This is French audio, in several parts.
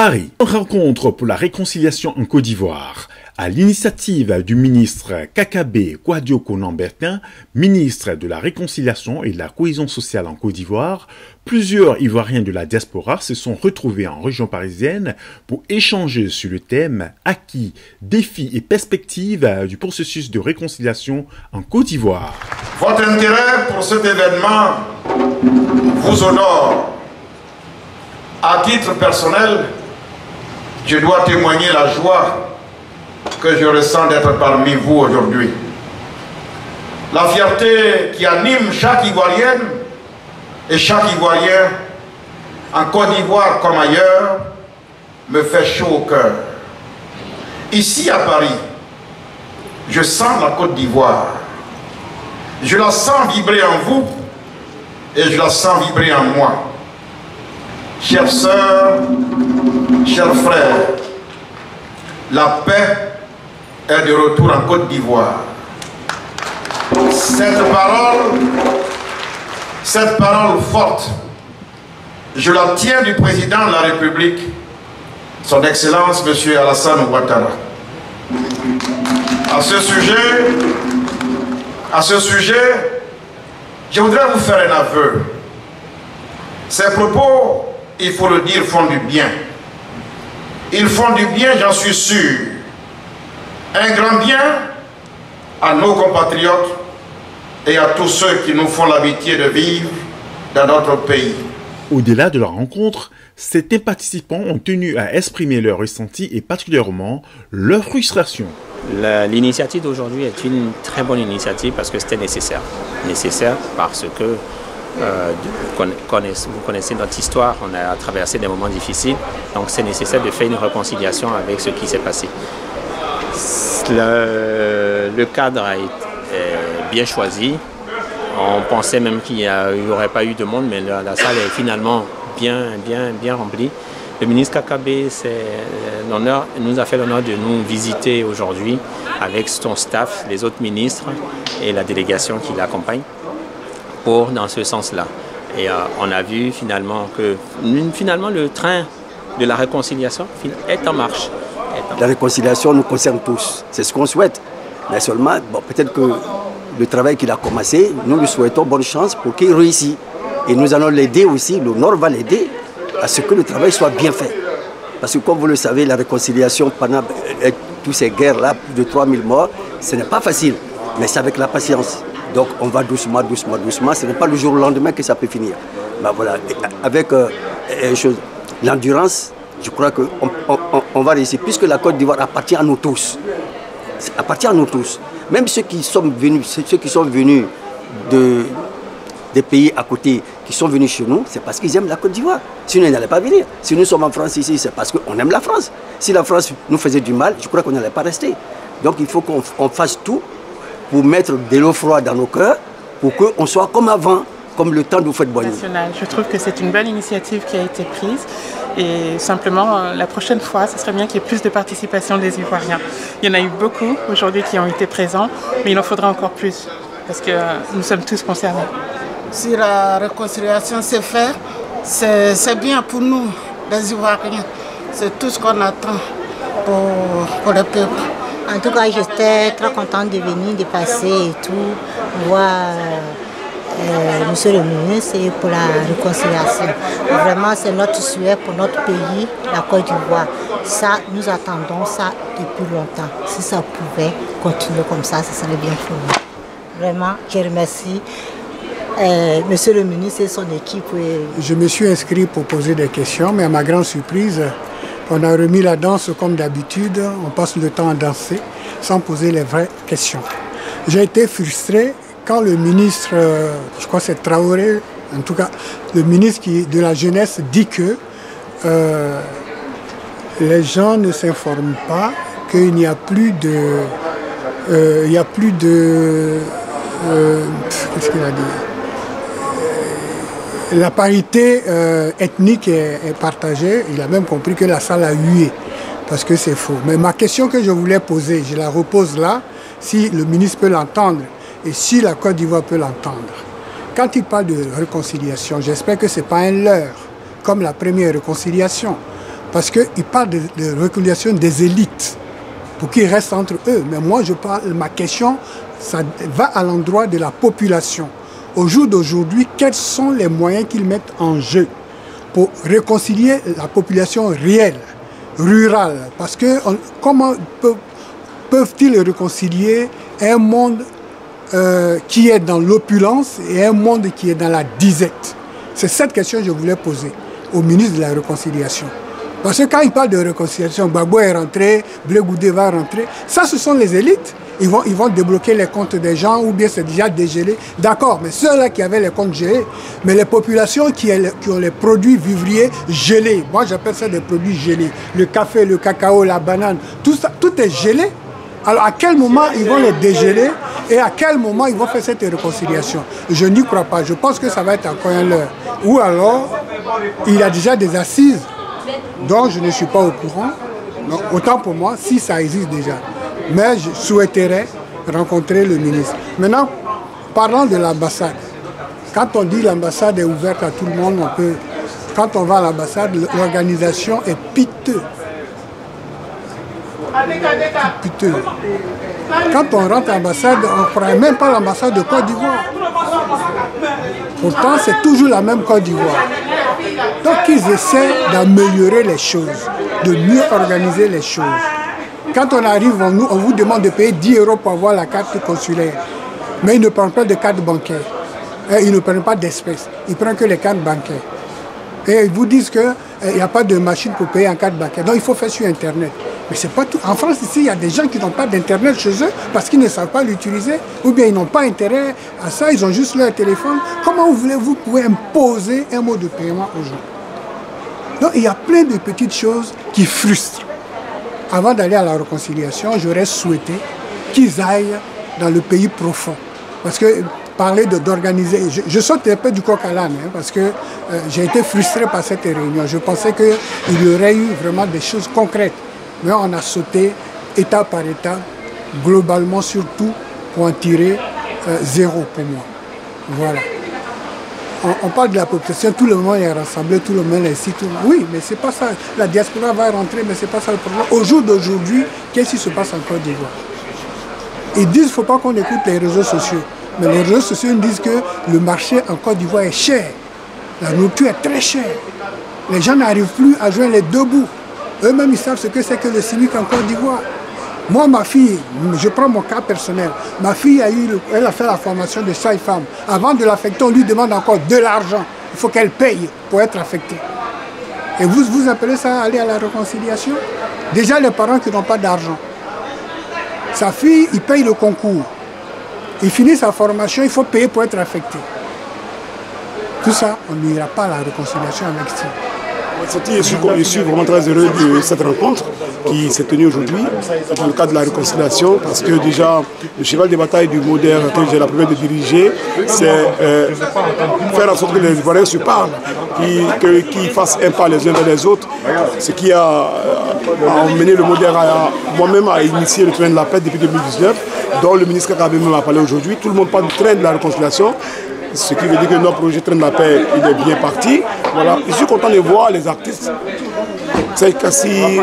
Paris, une rencontre pour la réconciliation en Côte d'Ivoire. À l'initiative du ministre Kakabe Kouadio-Konambertin, ministre de la Réconciliation et de la Cohésion sociale en Côte d'Ivoire, plusieurs Ivoiriens de la diaspora se sont retrouvés en région parisienne pour échanger sur le thème « Acquis, défis et perspectives du processus de réconciliation en Côte d'Ivoire ». Votre intérêt pour cet événement vous honore. À titre personnel, je dois témoigner la joie que je ressens d'être parmi vous aujourd'hui. La fierté qui anime chaque Ivoirienne et chaque Ivoirien, en Côte d'Ivoire comme ailleurs, me fait chaud au cœur. Ici à Paris, je sens la Côte d'Ivoire. Je la sens vibrer en vous et je la sens vibrer en moi. Chères sœurs, chers frères, la paix est de retour en Côte d'Ivoire. Cette parole forte, je la tiens du président de la République, son Excellence M. Alassane Ouattara. À ce sujet, je voudrais vous faire un aveu. Ces propos, il faut le dire, font du bien. Ils font du bien, j'en suis sûr. Un grand bien à nos compatriotes et à tous ceux qui nous font l'amitié de vivre dans notre pays. Au-delà de la rencontre, certains participants ont tenu à exprimer leurs ressentis et particulièrement leur frustration. L'initiative d'aujourd'hui est une très bonne initiative parce que c'était nécessaire. Nécessaire parce que vous connaissez notre histoire, on a traversé des moments difficiles, donc c'est nécessaire de faire une réconciliation avec ce qui s'est passé. Le cadre a été bien choisi. On pensait même qu'il n'y aurait pas eu de monde, mais la salle est finalement bien remplie. Le ministre Kakabe nous a fait l'honneur de nous visiter aujourd'hui avec son staff, les autres ministres et la délégation qui l'accompagne dans ce sens-là. Et on a vu finalement que le train de la réconciliation est en marche. La réconciliation nous concerne tous, c'est ce qu'on souhaite. Mais seulement, peut-être que le travail qu'il a commencé, nous lui souhaitons bonne chance pour qu'il réussisse. Et nous allons l'aider aussi, le Nord va l'aider à ce que le travail soit bien fait. Parce que comme vous le savez, la réconciliation pendant toutes ces guerres-là, plus de 3000 morts, ce n'est pas facile, mais c'est avec la patience. Donc on va doucement, ce n'est pas le jour au lendemain que ça peut finir. Voilà. Avec l'endurance, je crois qu'on va réussir, puisque la Côte d'Ivoire appartient à nous tous. Appartient à nous tous. Même ceux qui sont venus des pays à côté, qui sont venus chez nous, c'est parce qu'ils aiment la Côte d'Ivoire. Sinon, ils n'allaient pas venir. Si nous sommes en France ici, c'est parce qu'on aime la France. Si la France nous faisait du mal, je crois qu'on n'allait pas rester. Donc il faut qu'on fasse tout pour mettre de l'eau froide dans nos cœurs, pour qu'on soit comme avant, comme le temps de Houphouët-Boigny. Je trouve que c'est une belle initiative qui a été prise. Et simplement, la prochaine fois, ce serait bien qu'il y ait plus de participation des Ivoiriens. Il y en a eu beaucoup aujourd'hui qui ont été présents, mais il en faudra encore plus, parce que nous sommes tous concernés. Si la réconciliation se fait, c'est bien pour nous, les Ivoiriens. C'est tout ce qu'on attend pour le peuple. En tout cas, j'étais très contente de venir, de passer et tout, voir Monsieur le ministre et pour la réconciliation. Vraiment, c'est notre souhait pour notre pays, la Côte d'Ivoire. Ça, nous attendons ça depuis longtemps. Si ça pouvait continuer comme ça, ce serait bien pour nous. Vraiment, je remercie Monsieur le ministre et son équipe. Je me suis inscrit pour poser des questions, mais à ma grande surprise, on a remis la danse comme d'habitude. On passe le temps à danser sans poser les vraies questions. J'ai été frustré quand le ministre, je crois que c'est Traoré, en tout cas le ministre de la Jeunesse dit que les gens ne s'informent pas, qu'il n'y a plus de... qu'est-ce qu'il a dit? La parité ethnique est partagée. Il a même compris que la salle a hué, parce que c'est faux. Mais ma question que je voulais poser, je la repose là, si le ministre peut l'entendre et si la Côte d'Ivoire peut l'entendre. Quand il parle de réconciliation, j'espère que ce n'est pas un leurre, comme la première réconciliation. Parce qu'il parle de réconciliation des élites, pour qu'ils restent entre eux. Mais moi, ma question, ça va à l'endroit de la population. Au jour d'aujourd'hui, quels sont les moyens qu'ils mettent en jeu pour réconcilier la population réelle, rurale? Parce que comment peuvent-ils réconcilier un monde qui est dans l'opulence et un monde qui est dans la disette? C'est cette question que je voulais poser au ministre de la Réconciliation. Parce que quand il parle de réconciliation, Gbagbo est rentré, Blé Goudé va rentrer, ça ce sont les élites. Ils vont débloquer les comptes des gens ou bien c'est déjà dégelé. D'accord, mais ceux-là qui avaient les comptes gelés, mais les populations qui ont les produits vivriers gelés, moi j'appelle ça des produits gelés, le café, le cacao, la banane, tout ça, tout est gelé. Alors à quel moment ils vont les dégeler et à quel moment ils vont faire cette réconciliation? Je n'y crois pas, je pense que ça va être encore un leurre. Ou alors, il y a déjà des assises dont je ne suis pas au courant. Donc, autant pour moi, si ça existe déjà. Mais je souhaiterais rencontrer le ministre. Maintenant, parlant de l'ambassade. Quand on dit l'ambassade est ouverte à tout le monde, quand on va à l'ambassade, l'organisation est piteuse. Piteux. Quand on rentre à l'ambassade, on ne croit même pas l'ambassade de Côte d'Ivoire. Pourtant, c'est toujours la même Côte d'Ivoire. Donc, ils essaient d'améliorer les choses, de mieux organiser les choses. Quand on arrive, on vous demande de payer 10 € pour avoir la carte consulaire. Mais ils ne prennent pas de carte bancaire. Et ils ne prennent pas d'espèces. Ils prennent que les cartes bancaires. Et ils vous disent qu'il n'y a pas de machine pour payer en carte bancaire. Donc, il faut faire sur Internet. Mais c'est pas tout. En France, ici, il y a des gens qui n'ont pas d'Internet chez eux parce qu'ils ne savent pas l'utiliser ou bien ils n'ont pas intérêt à ça, ils ont juste leur téléphone. Comment vous pouvez imposer un mode de paiement aux gens? Donc, il y a plein de petites choses qui frustrent. Avant d'aller à la réconciliation, j'aurais souhaité qu'ils aillent dans le pays profond. Parce que parler d'organiser, je saute un peu du coq à l'âne, parce que j'ai été frustré par cette réunion. Je pensais qu'il y aurait eu vraiment des choses concrètes. Mais on a sauté étape par étape, globalement surtout, pour en tirer 0 pour moi. Voilà. On parle de la population, tout le monde est rassemblé, tout le monde est ici. Oui, mais c'est pas ça. La diaspora va rentrer, mais c'est pas ça le problème. Au jour d'aujourd'hui, qu'est-ce qui se passe en Côte d'Ivoire? Ils disent qu'il ne faut pas qu'on écoute les réseaux sociaux. Mais les réseaux sociaux disent que le marché en Côte d'Ivoire est cher. La nourriture est très chère. Les gens n'arrivent plus à joindre les deux bouts. Eux-mêmes, ils savent ce que c'est que le SMIC en Côte d'Ivoire. Moi, ma fille, je prends mon cas personnel. Ma fille, elle a fait la formation de sage-femme. Avant de l'affecter, on lui demande encore de l'argent. Il faut qu'elle paye pour être affectée. Et vous appelez ça aller à la réconciliation? Déjà, les parents qui n'ont pas d'argent. Sa fille, il paye le concours. Il finit sa formation, il faut payer pour être affecté. Tout ça, on n'ira pas à la réconciliation avec ça. Je suis vraiment très heureux de cette rencontre qui s'est tenue aujourd'hui dans le cadre de la réconciliation parce que déjà le cheval de bataille du modèle que j'ai la première de diriger, c'est faire en sorte que les Ivoiriens se parlent, qu'ils fassent un pas les uns vers les autres, ce qui a emmené le modèle moi-même à initier le train de la paix depuis 2019, dont le ministre Kaka même a parlé aujourd'hui. Tout le monde parle du train de la réconciliation. Ce qui veut dire que notre projet Train de la paix, il est bien parti. Voilà. Je suis content de voir les artistes, Saïd Kassi,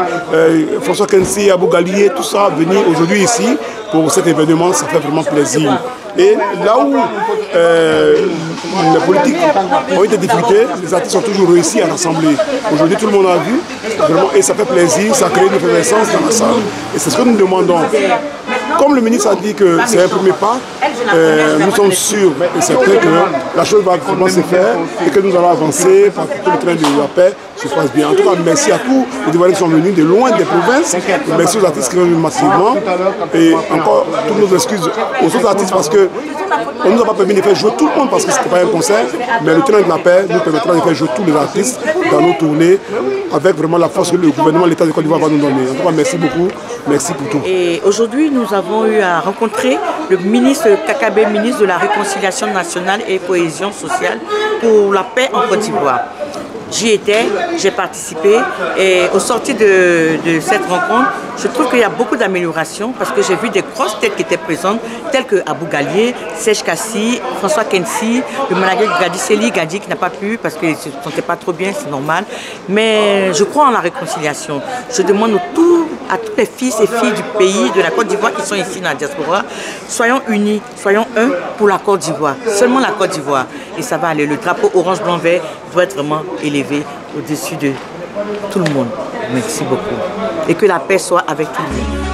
François Kensi, Abou Galié, tout ça venir aujourd'hui ici pour cet événement, ça fait vraiment plaisir. Et là où les politiques ont eu des difficultés, les artistes ont toujours réussi à rassembler. Aujourd'hui, tout le monde a vu, vraiment, et ça fait plaisir, ça crée une effervescence dans la salle. Et c'est ce que nous demandons. Comme le ministre a dit que c'est un premier pas, nous sommes sûrs et certains que la chose va vraiment se faire et que nous allons avancer pour que le train de la paix se passe bien. En tout cas, merci à tous les Ivoiriens qui sont venus de loin des provinces. Merci aux artistes qui sont venus massivement. Et encore, toutes nos excuses aux autres artistes parce que on ne nous a pas permis de faire jouer tout le monde parce que ce n'était pas un concert. Mais le train de la paix nous permettra de faire jouer tous les artistes dans nos tournées avec vraiment la force que le gouvernement, l'État de Côte d'Ivoire va nous donner. En tout cas, merci beaucoup. Merci pour tout. Et aujourd'hui, nous avons eu à rencontrer le ministre Kakabe, ministre de la Réconciliation nationale et cohésion sociale pour la paix en Côte d'Ivoire. J'y étais, j'ai participé et au sorti de cette rencontre, je trouve qu'il y a beaucoup d'améliorations parce que j'ai vu des grosses têtes qui étaient présentes, telles que Abou Gallier, Serge Kassi, François Kensi, le manager Gadi qui n'a pas pu parce qu'il ne se sentait pas trop bien, c'est normal. Mais je crois en la réconciliation. Je demande à tous les fils et filles du pays, de la Côte d'Ivoire qui sont ici dans la diaspora, soyons unis, soyons un pour la Côte d'Ivoire, seulement la Côte d'Ivoire. Et ça va aller. Le drapeau orange, blanc, vert doit être vraiment élevé au-dessus de tout le monde. Merci beaucoup. Et que la paix soit avec tout le monde.